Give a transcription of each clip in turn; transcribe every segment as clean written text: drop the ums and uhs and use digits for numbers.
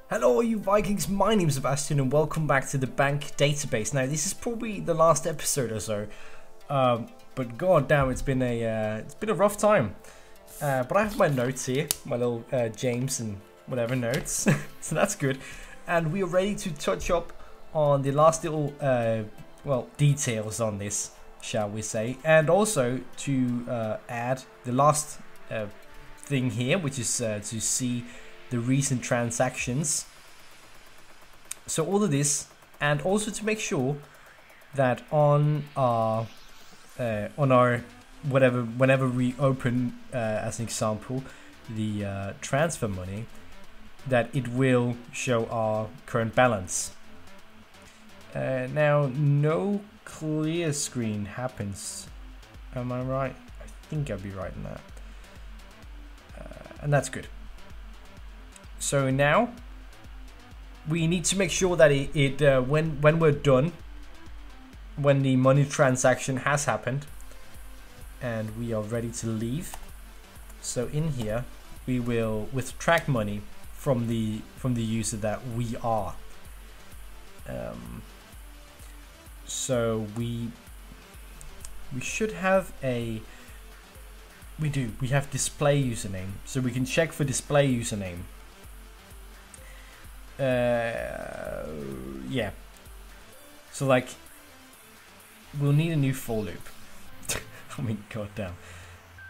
Hello you Vikings, my name's Sebastian and welcome back to the bank database. Now this is probably the last episode or so, but god damn, it's been a rough time. But I have my notes here, my little James and whatever notes, so that's good. And we are ready to touch up on the last little well, details on this, shall we say, and also to add the last thing here, which is to see the recent transactions. So all of this, and also to make sure that on our whatever, whenever we open as an example the transfer money, that it will show our current balance. Now no clear screen happens, am I right? I think I'll be right in that, and that's good. So now we need to make sure that when we're done, when the money transaction has happened and we are ready to leave, so in here we will withdraw money from the user that we are. So we should have a we have display username, so we can check for display username. Yeah, so like we'll need a new for loop. I mean, goddamn.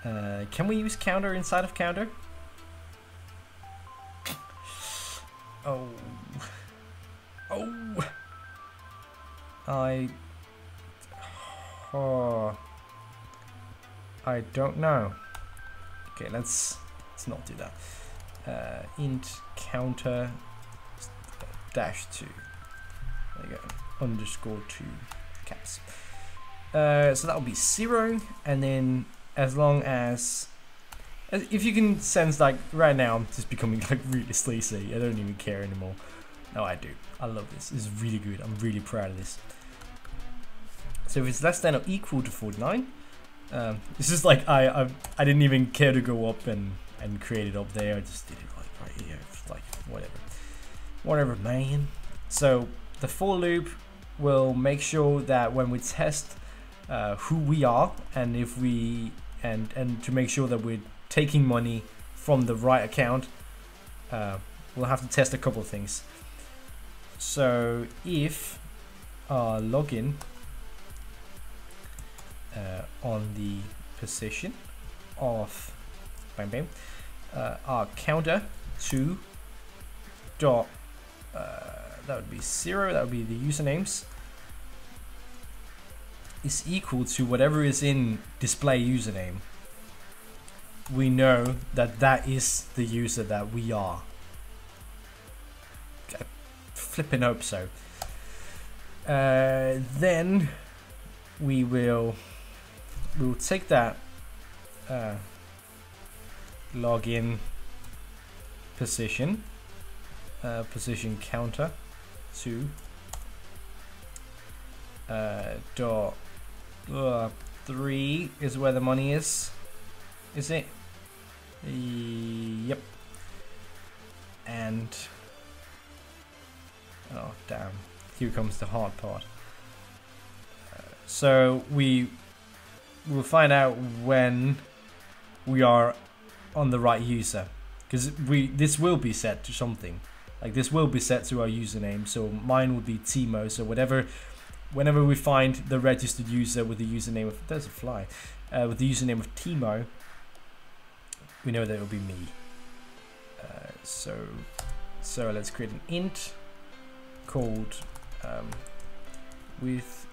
Can we use counter inside of counter? Oh, I don't know. Okay, let's not do that. Int counter -2. There you go. _2 caps. So that'll be 0, and then as long as if you can sense, like right now I'm just becoming like really sleazy. I don't even care anymore. No, I do. I love this. This is really good. I'm really proud of this. So if it's less than or equal to 49, this is like I didn't even care to go up and create it up there. I just did it like right here. It's like whatever, man. So the for loop will make sure that when we test who we are, and if we and to make sure that we're taking money from the right account, we'll have to test a couple of things. So if our login on the position of our counter to dot that would be 0, that would be the usernames, is equal to whatever is in display username, we know that that is the user that we are. I flipping hope so. Then we'll take that login position position counter to dot 3 is where the money is it? Yep. And oh damn, here comes the hard part. So we will find out when we are on the right user, because this will be set to something. Like this will be set to our username. So mine would be Timo. So whenever we find the registered user with the username of, there's a fly, with the username of Timo, we know that it will be me. So let's create an int called with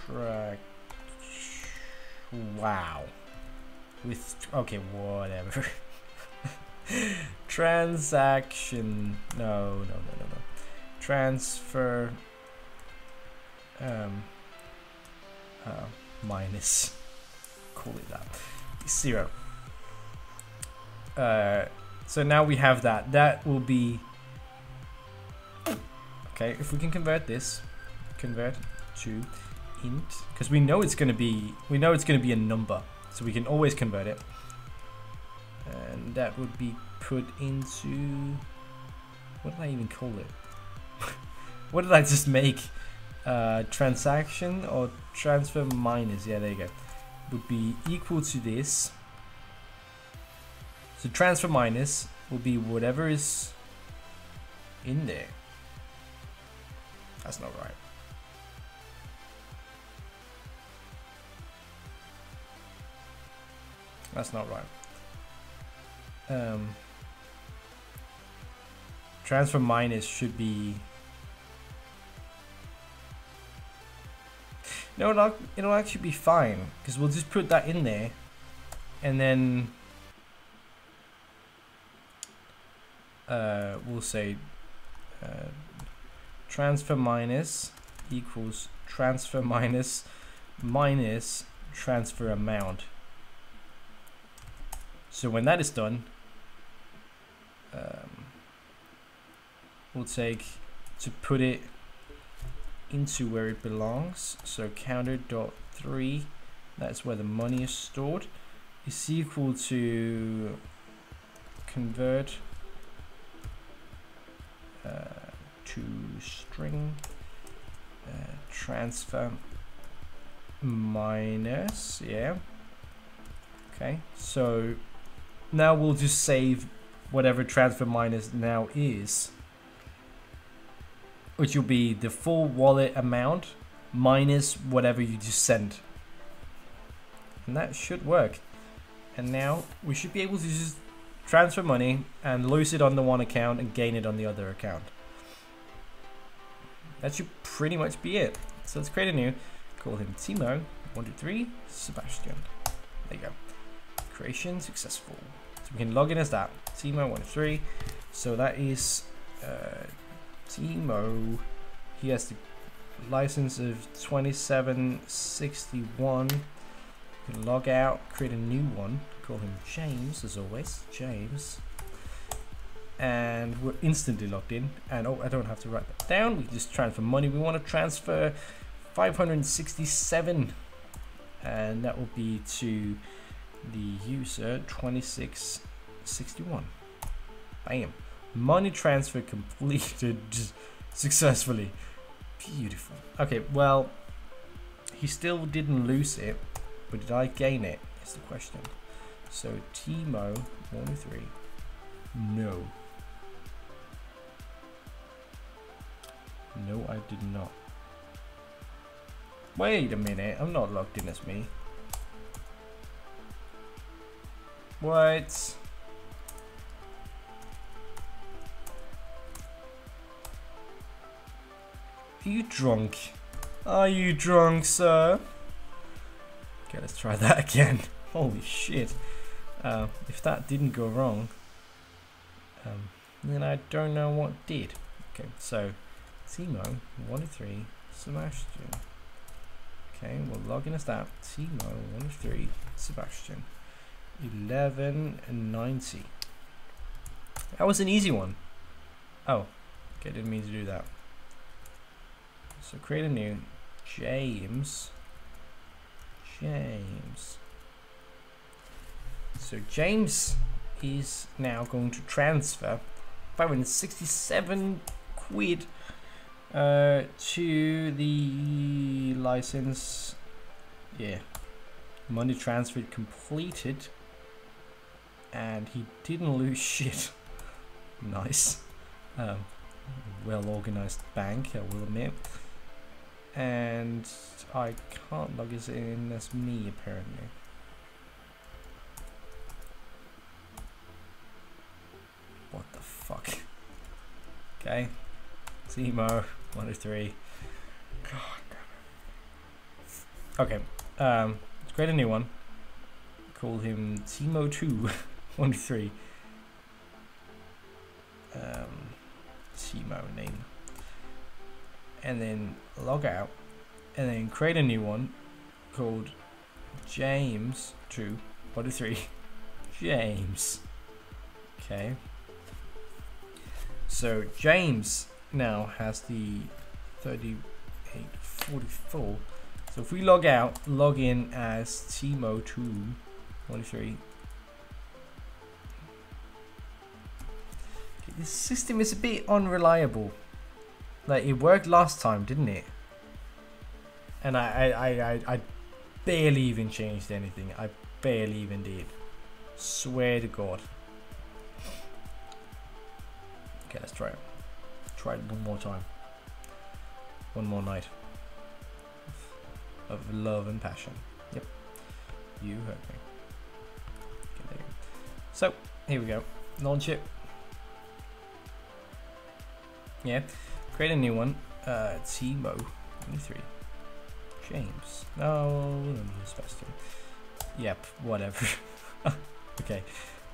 track. Wow. Okay, whatever. Transaction. No. Transfer. Minus. Call it that. 0. So now we have that. That will be. Okay, if we can convert this, convert to int, because we know it's gonna be a number, so we can always convert it. and that would be put into, what did I even call it? What did I just make? Transaction or transfer minus, yeah, there you go, would be equal to this. So transfer minus will be whatever is in there. That's not right. That's not right. Transfer minus should be, no, it'll actually be fine, because we'll just put that in there, and then we'll say transfer minus equals transfer minus minus transfer amount. So when that is done, we'll take to put it into where it belongs. So counter.3, that's where the money is stored, is equal to convert to string transfer minus, yeah. Okay, so now we'll just save whatever transfer minus now is, which will be the full wallet amount minus whatever you just sent. And that should work. And now we should be able to just transfer money and lose it on the one account and gain it on the other account. That should pretty much be it. So let's create a new, call him Timo123 Sebastian. There you go. Creation successful. So we can log in as that, Timo123. So that is Timo. He has the license of 2761. We can log out, create a new one, call him James as always, James. And we're instantly logged in. And oh, I don't have to write that down. We just transfer money. We want to transfer 567, and that will be to the user 2661. Bam. Money transfer completed successfully. Beautiful. Okay, well, he still didn't lose it, but did I gain it? Is the question. So Timo123. No. No, I did not. Wait a minute, I'm not logged in as me. What? Are you drunk? Are you drunk, sir? Okay, let's try that again. Holy shit. If that didn't go wrong, then I don't know what did. Okay, so Timo123 Sebastian. Okay, we'll log in as that. Timo123 Sebastian. 1190. That was an easy one. Oh, okay, didn't mean to do that. So create a new James. So James is now going to transfer 567 quid to the license. Yeah, money transfer completed, and he didn't lose shit. Nice. Well organized bank, I will admit. And I can't log us in as me apparently. What the fuck? Okay, Timo123. God damn it. Okay, let's create a new one. Call him Timo213. Timo name. And then log out, and then create a new one called James213. James. Okay. So James now has the 3844. So if we log out, log in as Timo213 this system is a bit unreliable. Like, it worked last time, didn't it? And I barely even changed anything. I barely even did. Swear to God. Okay, let's try it. Try it one more time. One more night of love and passion. Yep. You heard me. Okay, there you go. So, here we go. Launch it. Yeah. Create a new one. Timo 23. James. No, Sebastian. Yep, whatever. Okay.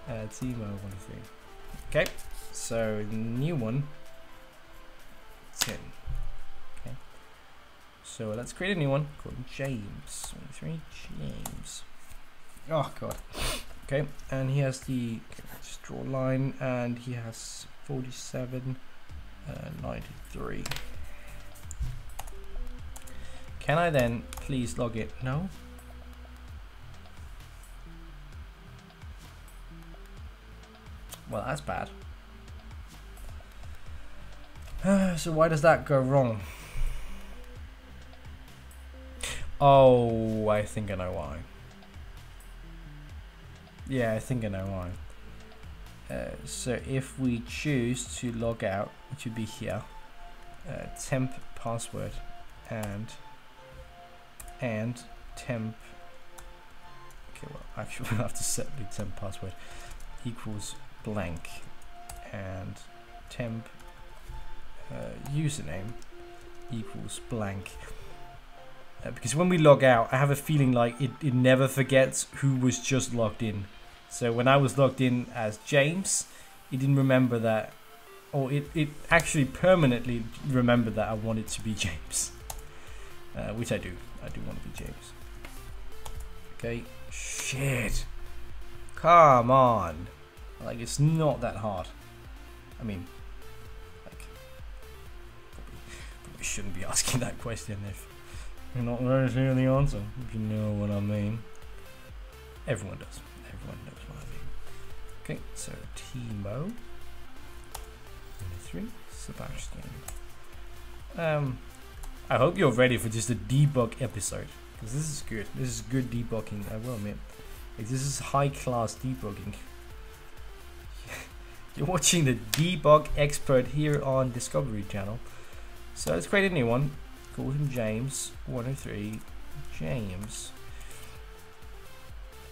Timo 23. Okay. So, new one. 10. Okay. So, let's create a new one called James 23. James. Oh, God. Okay. And he has the. Okay, let's draw a line. And he has 47. 93. Can I then please log it? No. Well, that's bad. So why does that go wrong? Oh, I think I know why. Yeah, I think I know why. So if we choose to log out, which would be here, temp password and temp. Okay, well, actually we'll have to set the temp password equals blank and temp username equals blank. Because when we log out, I have a feeling like it never forgets who was just logged in. So when I was logged in as James, it didn't remember that, or it actually permanently remembered that I wanted to be James. Which I do. I do want to be James. Okay. Shit. Come on. Like, it's not that hard. I mean, like, probably shouldn't be asking that question if you're not very sure the answer, if you know what I mean. Everyone does. Everyone knows what I mean. Okay, so Timo 23, Sebastian. I hope you're ready for just a debug episode, because this is good. This is good debugging, I will admit. Like, this is high class debugging. You're watching the debug expert here on Discovery Channel. So let's create a new one. Call him James 103. James.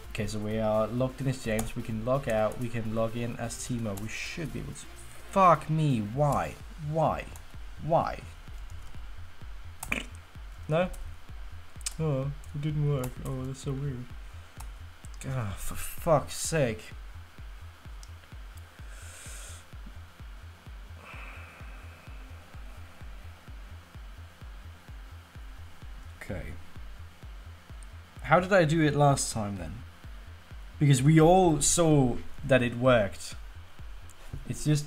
Okay, so we are logged in as James. We can log out. We can log in as Timo. We should be able to. Fuck me. Why? Why? Why? No? Oh, it didn't work. Oh, that's so weird. God, for fuck's sake. Okay. How did I do it last time then? Because we all saw that it worked. It's just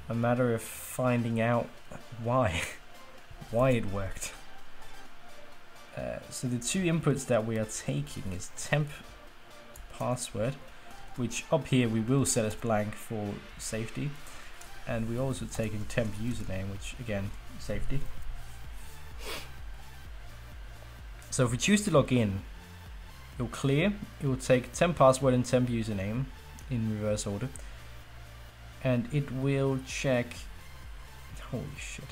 a matter of finding out why. Why it worked. So the two inputs that we are taking is temp password, which up here we will set as blank for safety, and we're also taking temp username, which again, safety. So if we choose to log in, it will clear, it will take temp password and temp username in reverse order, and it will check, holy shit,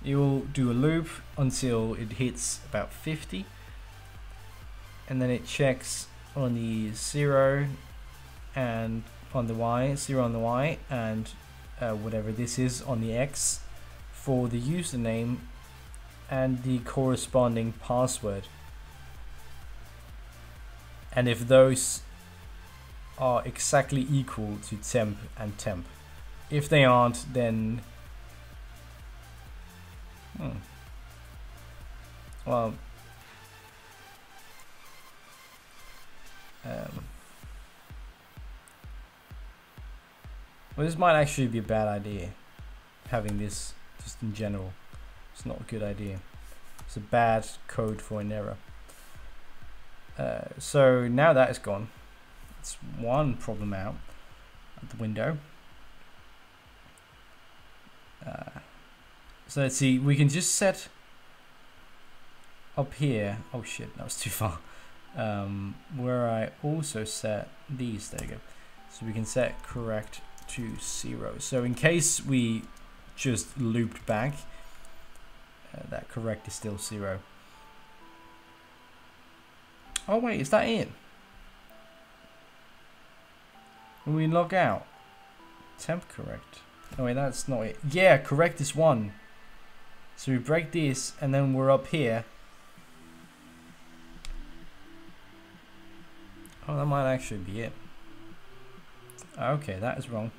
it will do a loop until it hits about 50, and then it checks on the 0 and on the Y, 0 on the Y, and whatever this is on the X for the username and the corresponding password. And if those are exactly equal to temp and temp, if they aren't, then well, well, this might actually be a bad idea, having this just in general. It's not a good idea. It's a bad code for an error. So now that is gone. It's one problem out at the window. So let's see, we can just set up here. Oh shit, that was too far. Where I also set these, there you go. So we can set correct to 0. So in case we just looped back, that correct is still 0. Oh wait, is that it? When we log out, temp correct. Oh wait, that's not it. Yeah, correct is 1. So we break this and then we're up here. Oh, that might actually be it. Okay, that is wrong.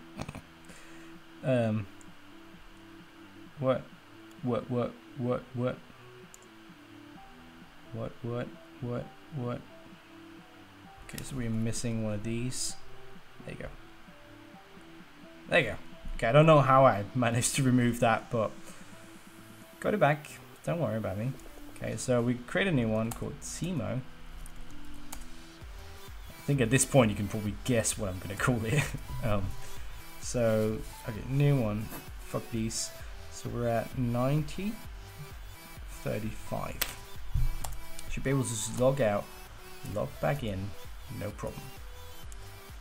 What? Okay, so we're missing one of these. There you go. There you go. Okay, I don't know how I managed to remove that, but got it back. Don't worry about me. Okay, so we create a new one called Timo. I think at this point you can probably guess what I'm going to call it. So, okay, new one. Fuck these. So we're at 90, 35. Should be able to just log out, log back in, no problem.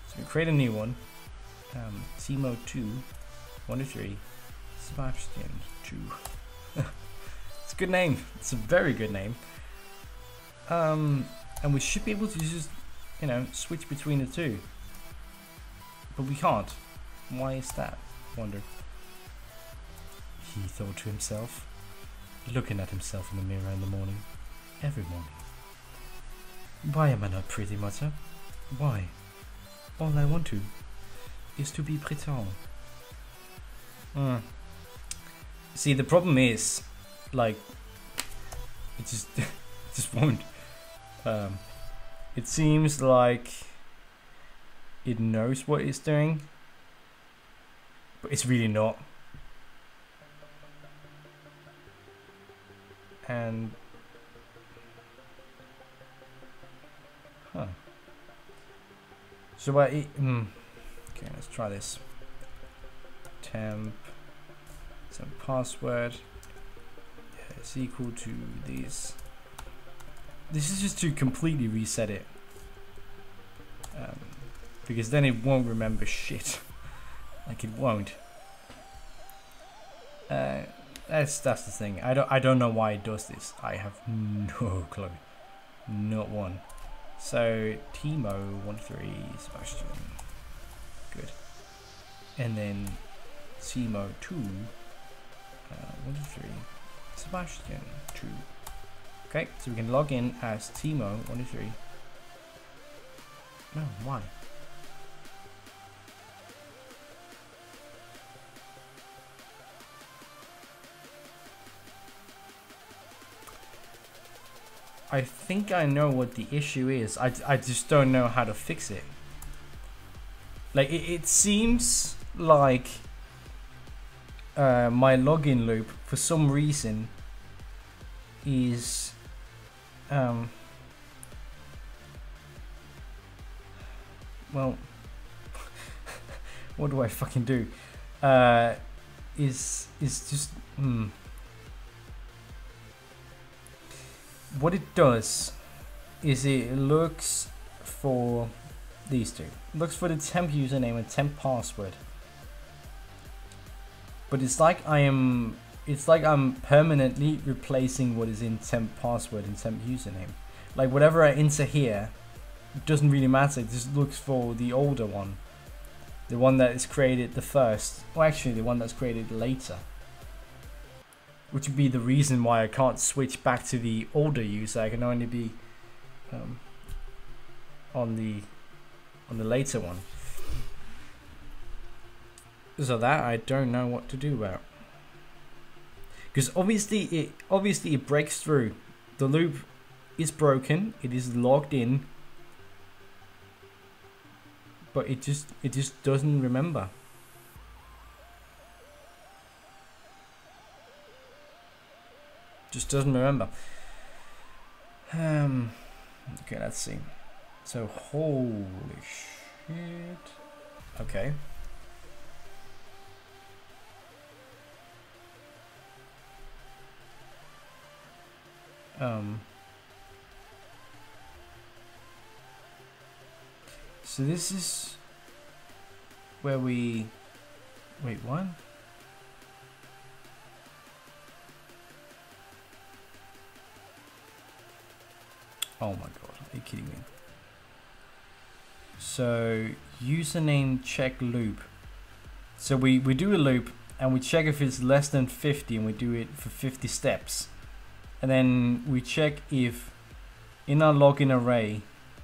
So we create a new one. Timo 2, 1 to 3, Sebastian 2. It's a good name. It's a very good name. And we should be able to just, you know, switch between the two. But we can't. Why is that? I wonder. He thought to himself, looking at himself in the mirror in the morning. Every morning. Why am I not pretty, Mother? Why? All I want to is to be pretty. See, the problem is, like, it just, it just won't. It seems like it knows what it's doing, but it's really not. And so okay, let's try this. Temp password is equal to these. This is just to completely reset it, because then it won't remember shit. Like, it won't. That's the thing. I don't know why it does this. I have no clue. Not one. So Timo 1-3 Sebastian. Good. And then Timo 2 1-3 Sebastian 2. Okay, so we can log in as Timo 1-3. No, why? I think I know what the issue is. I just don't know how to fix it. Like, it seems like my login loop, for some reason, is well, what do I fucking do? Is just what it does is it looks for these two. It looks for the temp username and temp password. But it's like I'm permanently replacing what is in temp password and temp username. Like, whatever I enter here, it doesn't really matter. It just looks for the older one. The one that is created the first. Well, actually, the one that's created later. Which would be the reason why I can't switch back to the older user. I can only be on the later one. So that I don't know what to do about. Because obviously it breaks through. The loop is broken. It is logged in. But it just doesn't remember. Just doesn't remember. Okay, let's see. So holy shit. Okay. So this is where we wait, what? Oh my god, are you kidding me? So username check loop. So we do a loop and we check if it's less than 50 and we do it for 50 steps. And then we check if in our login array,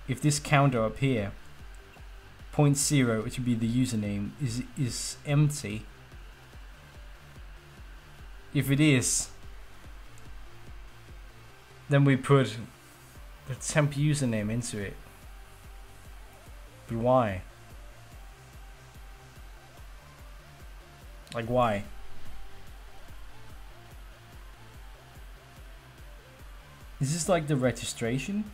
if this counter up here, 0.0, which would be the username, is empty. If it is, then we put the temp username into it. But why? Like why? Is this like the registration?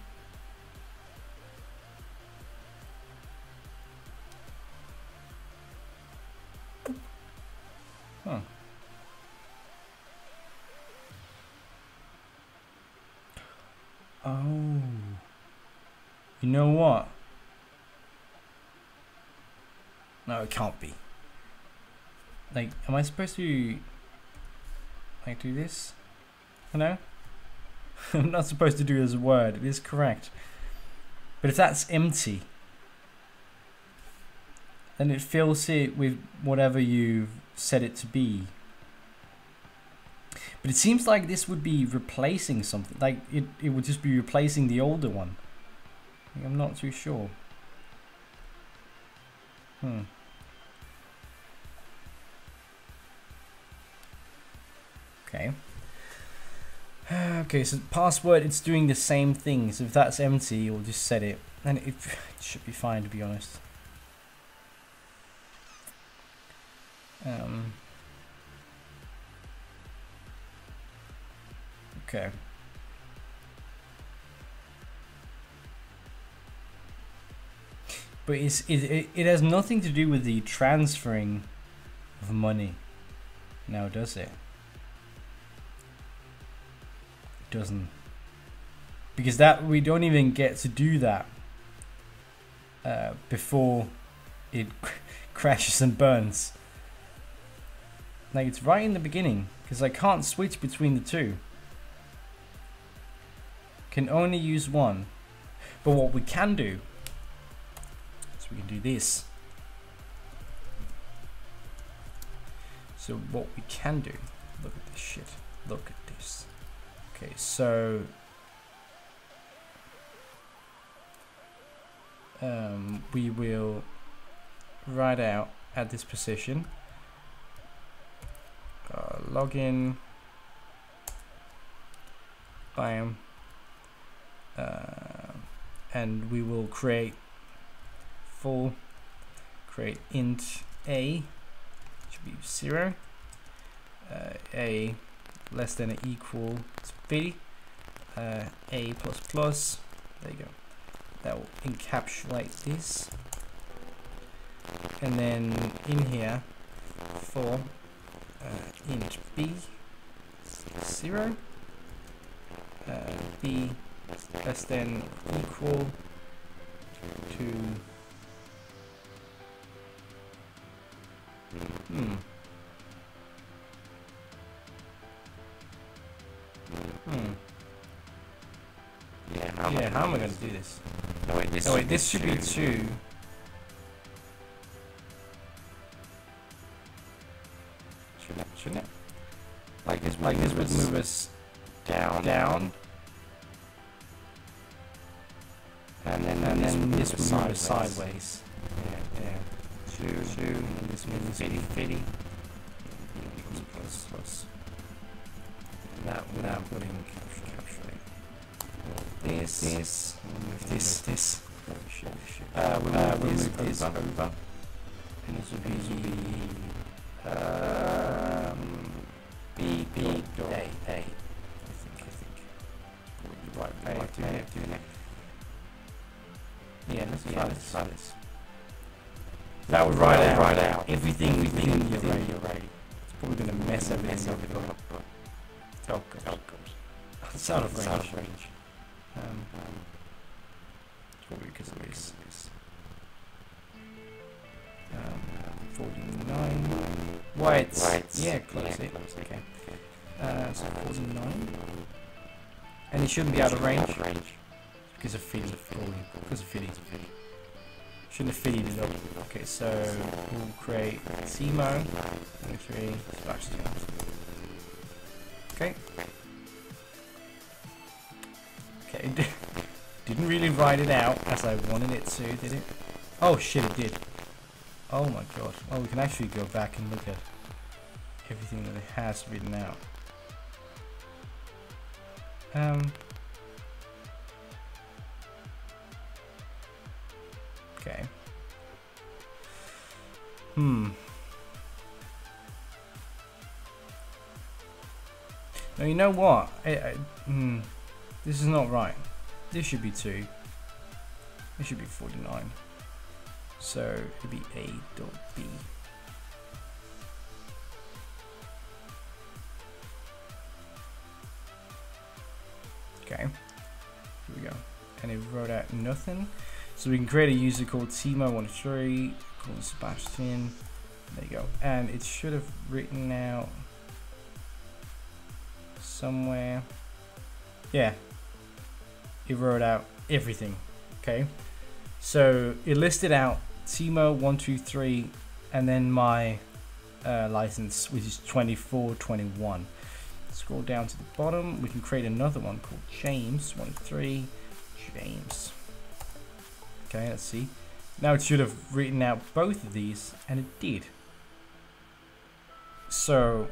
Huh. Oh. You know what? No, it can't be. Like, am I supposed to like do this? No? I'm not supposed to do this word. It is correct. But if that's empty, then it fills it with whatever you've set it to be. But it seems like this would be replacing something. Like it would just be replacing the older one. Like, I'm not too sure. Okay. Okay, so password, it's doing the same thing. So if that's empty, you'll just set it. And it should be fine, to be honest. Okay. But it has nothing to do with the transferring of money. Now, does it? It doesn't. Because that we don't even get to do that before it crashes and burns. Like, it's right in the beginning, because I can't switch between the two. Can only use one. But what we can do, so we can do this. So what we can do, look at this shit, look at this. Okay, so we will write out at this position login, bam, and we will create int a, should be 0, a less than or equal to 50, a plus plus, there you go. That will encapsulate this, and then in here for int b 0, b less than or equal to yeah, how am I going to do this? Oh wait, this should be 2. Shouldn't it? Like this would move us down. And then this would move us sideways. Yeah. 2, and this moves 50. Plus. That would encapsulate this. We'll move this over. And this would be B dot A. I think. Right, doing it. let's try this. That would write out everything within the array. It's probably going to mess everything up. Oh god. It's out of range. It's probably because of this. 49 whites. Yeah, close it. Okay. So 49. And it shouldn't be out of range. Because of fitting. Shouldn't have fitted it up. Okay, so we'll create Timo. 23 Sebastian. Okay. Okay. Didn't really write it out as I wanted it to, did it? Oh shit, it did. Oh my god. Oh, we can actually go back and look at everything that it has written out. Okay. Now you know what? This is not right. This should be 2. This should be 49. So it'd be A dot B. Okay, here we go. And it wrote out nothing. So we can create a user called Timo13, called Sebastian. There you go. And it should have written out somewhere. Yeah, it wrote out everything. Okay, so it listed out Timo123 and then my license, which is 2421. Scroll down to the bottom, we can create another one called James13 James. Okay, let's see. Now it should have written out both of these, and it did. So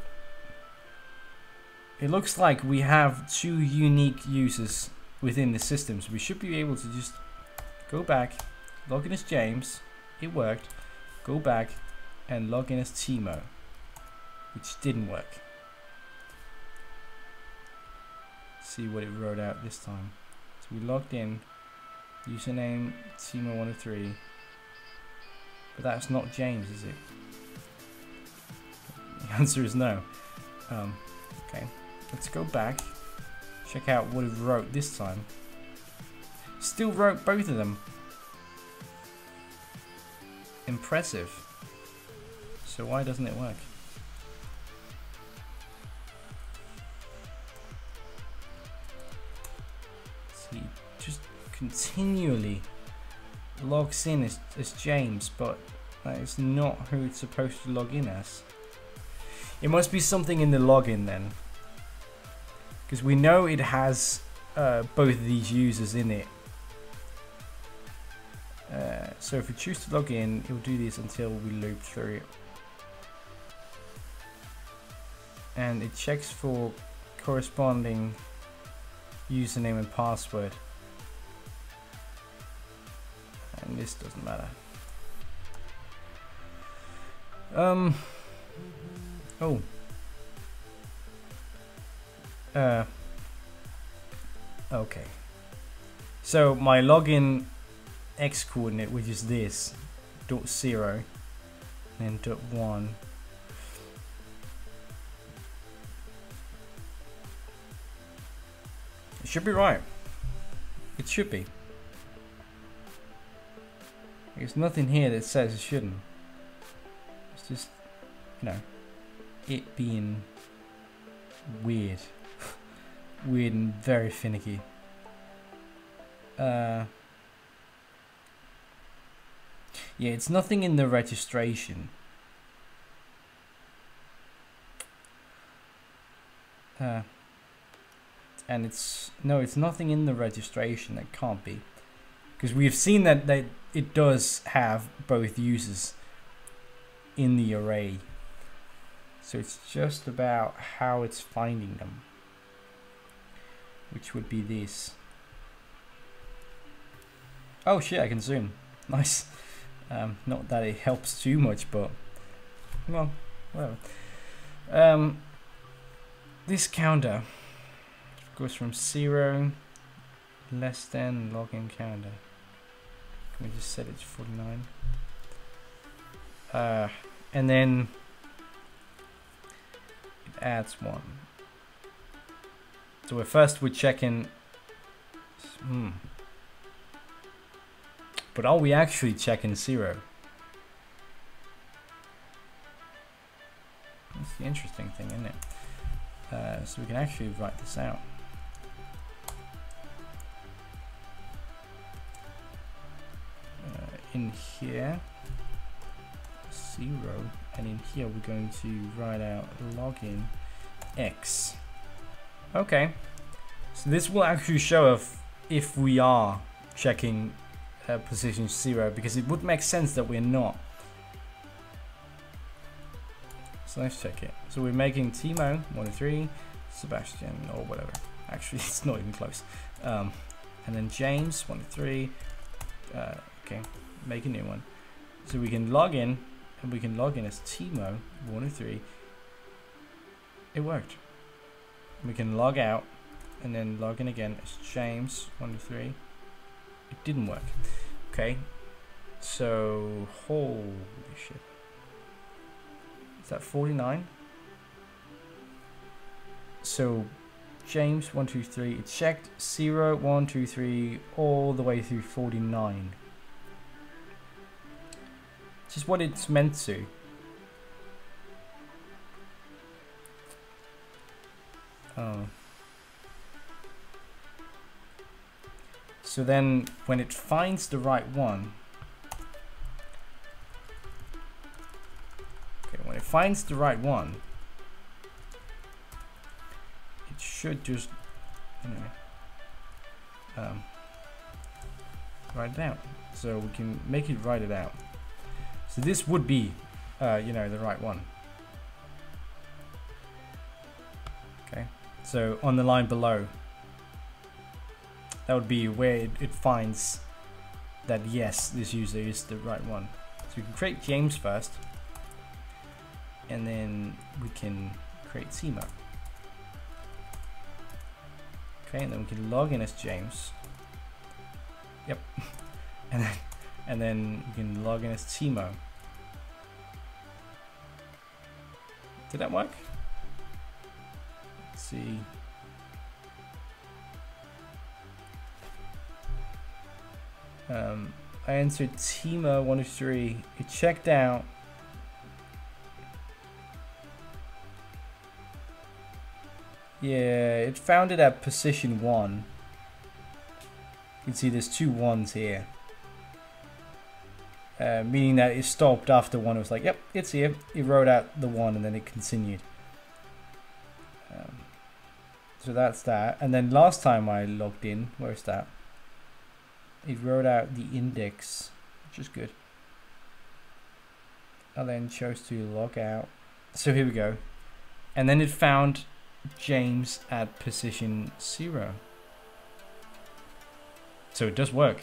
it looks like we have 2 unique users within the system, so we should be able to just go back, log in as James, it worked, go back and log in as Timo, which didn't work. See what it wrote out this time. So we logged in, username Timo103, but that's not James, is it? The answer is no. Okay, let's go back, check out what it wrote this time. Still wrote both of them. Impressive. So why doesn't it work? See, just continually logs in as James, but that is not who it's supposed to log in as. It must be something in the login then, because we know it has both of these users in it. So if we choose to log in, it will do this until we loop through it. And it checks for corresponding username and password. And this doesn't matter. Okay. So my login X coordinate, which is this .0 and then .1. It should be right. It should be. There's nothing here that says it shouldn't. It's just, you know, it being weird. Weird and very finicky. Yeah, it's nothing in the registration. And it's nothing in the registration. That can't be, because we've seen that it does have both users in the array. So it's just about how it's finding them, which would be this. Oh shit, I can zoom. Nice. Not that it helps too much, but well, whatever. This counter goes from 0 less than login counter. Can we just set it to 49? And then it adds 1. So we're checking. But are we actually checking 0? That's the interesting thing, isn't it? So we can actually write this out. In here, 0, and in here we're going to write out login x. Okay, so this will actually show if we are checking position 0, because it would make sense that we're not. So let's check it. So we're making Timo 1 to 3, Sebastian or whatever. Actually, it's not even close. And then James 1 to 3. Okay, make a new one. So we can log in, and we can log in as Timo 1 to 3. It worked. We can log out, and then log in again as James 1 to 3. It didn't work. Okay, so holy shit. Is that 49? So James 1 2 3. It checked 0 1 2 3 all the way through 49. Just what it's meant to. Oh. So then when it finds the right one, okay, when it finds the right one, it should just, you know, write it out. So we can make it write it out. So this would be, you know, the right one. Okay, so on the line below, that would be where it finds that yes, this user is the right one. So we can create James first, and then we can create Timo. Okay, and then we can log in as James. Yep, and then we can log in as Timo. Did that work? Let's see. I entered Timo 1 to 3. It checked out. Yeah, it found it at position 1. You can see there's 2 1s here. Meaning that it stopped after 1. It was like, yep, it's here. It wrote out the 1 and then it continued. So that's that. And then last time I logged in, where's that? It wrote out the index, which is good. I then chose to log out. So here we go. And then it found James at position 0. So it does work.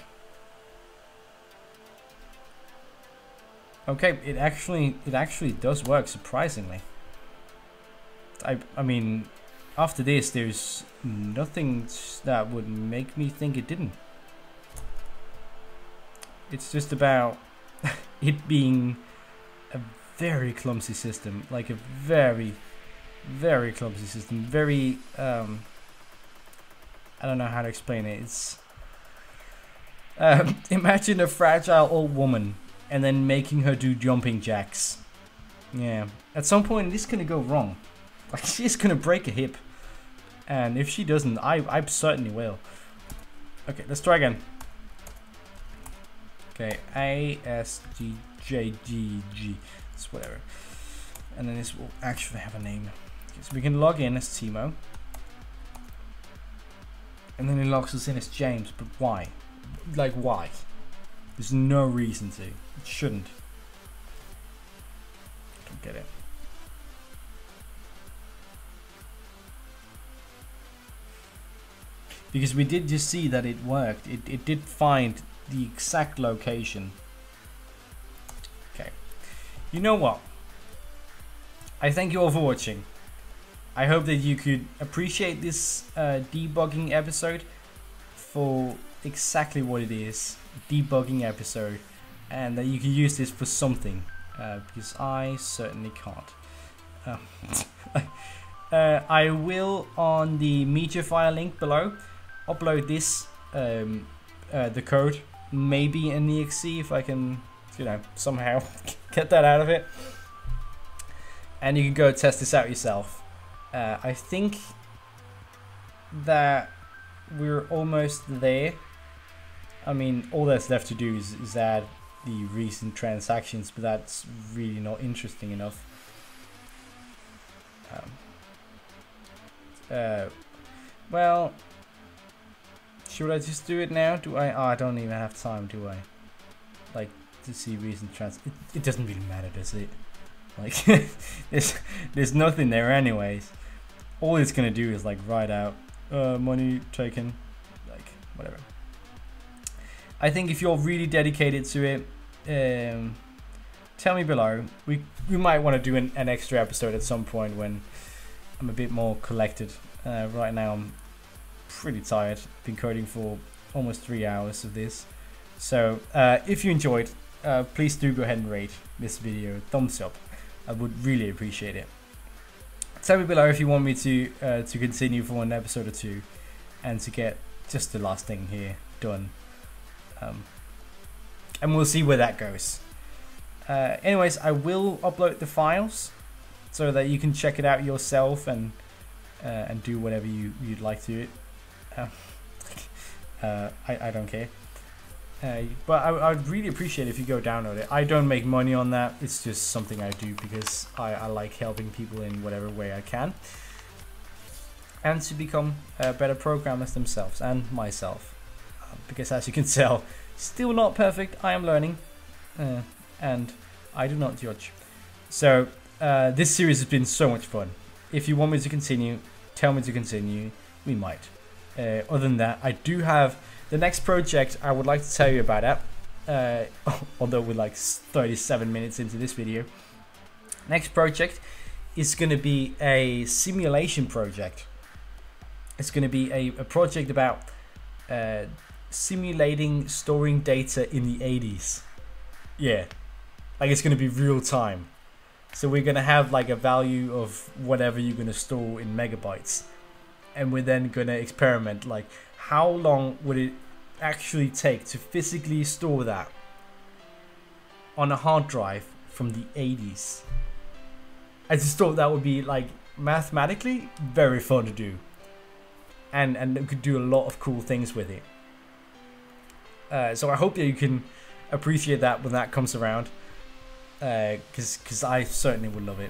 Okay, it actually does work, surprisingly. I mean, after this, there's nothing that would make me think it didn't. It's just about it being a very clumsy system, like a very, very clumsy system. Very, I don't know how to explain it. It's imagine a fragile old woman and then making her do jumping jacks. Yeah, at some point this is gonna go wrong. Like she's gonna break a hip, and if she doesn't, I certainly will. Okay, let's try again. Okay, ASGJGG, it's whatever. And then this will actually have a name. Okay, so we can log in as Timo. And then it logs us in as James, but why? Like why? There's no reason to. It shouldn't. I don't get it. Because we did just see that it worked. It did find the exact location. Okay. You know what? I thank you all for watching. I hope that you could appreciate this debugging episode for exactly what it is. debugging episode, and that you can use this for something, because I certainly can't. I will, on the media file link below, upload this, the code, maybe in exe if I can, you know, somehow get that out of it, and you can go test this out yourself. I think that we're almost there. I mean, all that's left to do is add the recent transactions, but that's really not interesting enough. Well, should I just do it now? Do I? Oh, I don't even have time, do I? Like, to see recent trans. It doesn't really matter, does it? Like, there's nothing there anyways. All it's gonna do is like write out money taken, like whatever. I think if you're really dedicated to it, tell me below. We might want to do an extra episode at some point when I'm a bit more collected. Right now I'm pretty tired. Been coding for almost 3 hours of this. So if you enjoyed, please do go ahead and rate this video. Thumbs up. I would really appreciate it. Tell me below if you want me to continue for an episode or two, and to get just the last thing here done. And we'll see where that goes. Anyways, I will upload the files so that you can check it out yourself and do whatever you'd like to. I don't care. But I'd really appreciate it if you go download it. I don't make money on that. It's just something I do because I like helping people in whatever way I can, and to become better programmers themselves, and myself. Because as you can tell, still not perfect. I am learning, and I do not judge. So this series has been so much fun. If you want me to continue, tell me to continue. We might. Other than that, I do have the next project I would like to tell you about that. Although we're like 37 minutes into this video. Next project is going to be a simulation project. It's going to be a project about simulating storing data in the 80s. Yeah, like it's going to be real time. So we're going to have like a value of whatever you're going to store in megabytes, and we're then going to experiment like how long would it actually take to physically store that on a hard drive from the 80s. I just thought that would be like mathematically very fun to do, and we could do a lot of cool things with it. So I hope that you can appreciate that when that comes around, because I certainly would love it.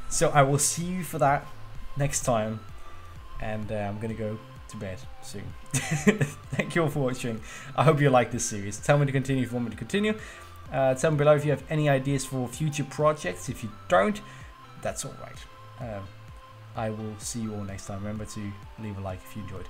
So I will see you for that next time, and I'm gonna go to bed soon. Thank you all for watching. I hope you like this series. Tell me to continue if you want me to continue. Tell me below if you have any ideas for future projects. If you don't, that's alright. I will see you all next time. Remember to leave a like if you enjoyed.